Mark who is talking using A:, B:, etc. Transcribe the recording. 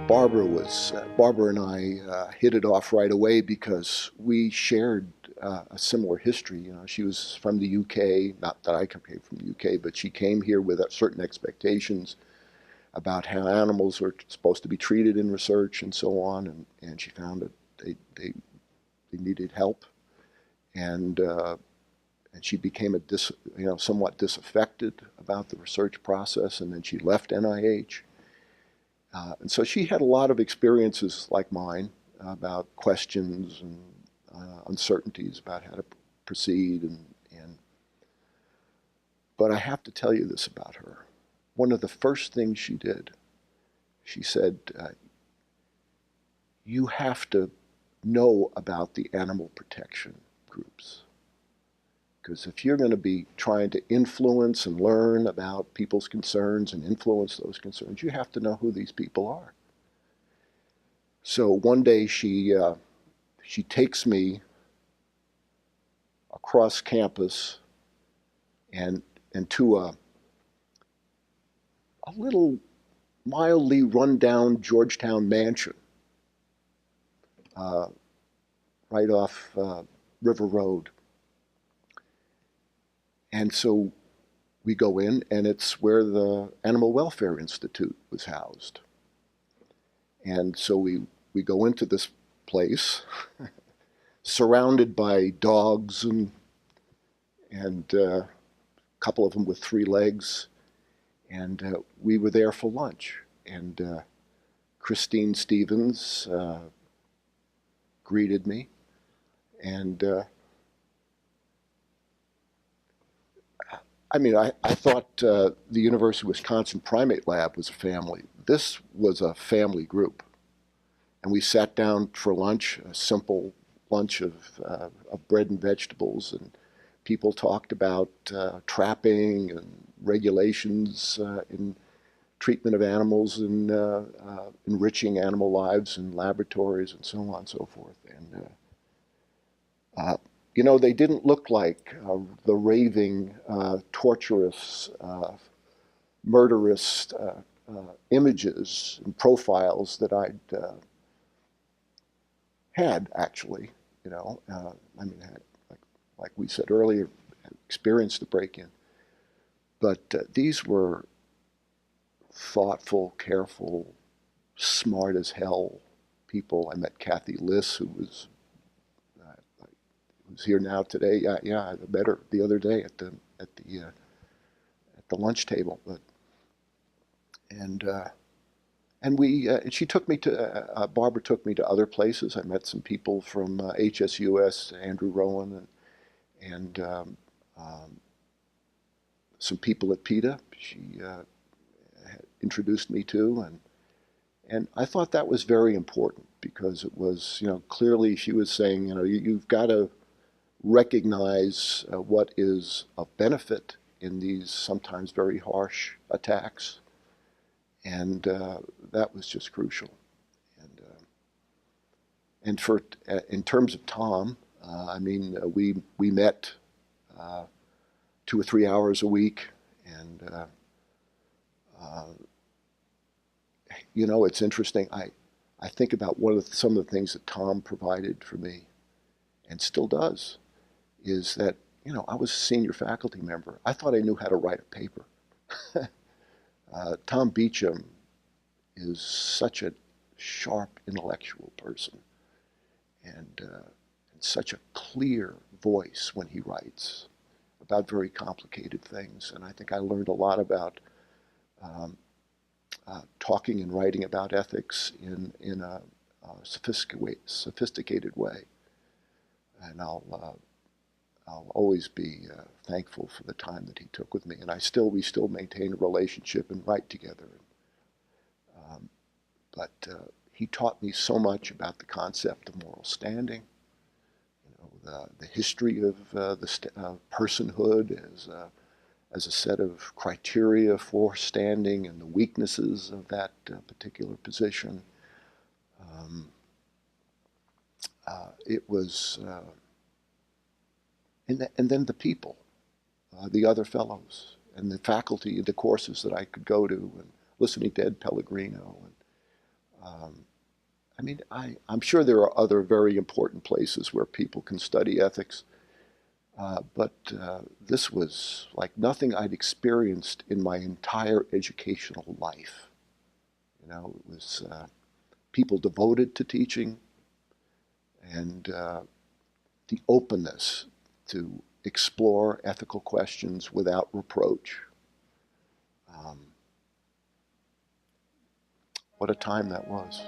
A: Barbara and I hit it off right away because we shared a similar history. You know, she was from the UK, not that I came from the UK, but she came here with certain expectations about how animals are supposed to be treated in research and so on, and she found that they needed help, and and she became somewhat disaffected about the research process, and then she left NIH. And so she had a lot of experiences like mine about questions and uncertainties about how to proceed. But I have to tell you this about her. One of the first things she did, she said, you have to know about the animal protection groups. Because if you're going to be trying to influence and learn about people's concerns and influence those concerns, you have to know who these people are. So one day she takes me across campus and to a little mildly run-down Georgetown mansion right off River Road. And so we go in, and it's where the Animal Welfare Institute was housed. And so we go into this place, surrounded by dogs and a couple of them with 3 legs. And we were there for lunch. And Christine Stevens greeted me. And I thought the University of Wisconsin Primate Lab was a family. This was a family group. And we sat down for lunch, a simple lunch of bread and vegetables, and people talked about trapping and regulations in treatment of animals and enriching animal lives in laboratories and so on and so forth. And they didn't look like the raving, torturous, murderous images and profiles that I'd had, actually. Like we said earlier, experienced the break-in. But these were thoughtful, careful, smart as hell people. I met Kathy Liss, who was who's here now today. Yeah, I met her the other day at the lunch table. And she took me to Barbara took me to other places. I met some people from HSUS, Andrew Rowan, and some people at PETA. She had introduced me to, and I thought that was very important because it was, clearly she was saying, you've got to recognize what is of benefit in these sometimes very harsh attacks, and that was just crucial. And for in terms of Tom, we met 2 or 3 hours a week, and it's interesting. I think about some of the things that Tom provided for me, and still does, is that I was a senior faculty member. I thought I knew how to write a paper. Tom Beecham is such a sharp intellectual person, and such a clear voice when he writes about very complicated things. And I think I learned a lot about talking and writing about ethics in a sophisticated way. And I'll always be thankful for the time that he took with me. And we still maintain a relationship and write together. But he taught me so much about the concept of moral standing, the history of personhood as a set of criteria for standing, and the weaknesses of that particular position. It was, and then the people, the other fellows, and the faculty, the courses that I could go to, and listening to Ed Pellegrino, Um, I mean, I'm sure there are other very important places where people can study ethics, but this was like nothing I'd experienced in my entire educational life. You know, it was people devoted to teaching and the openness to explore ethical questions without reproach. Um, what a time that was.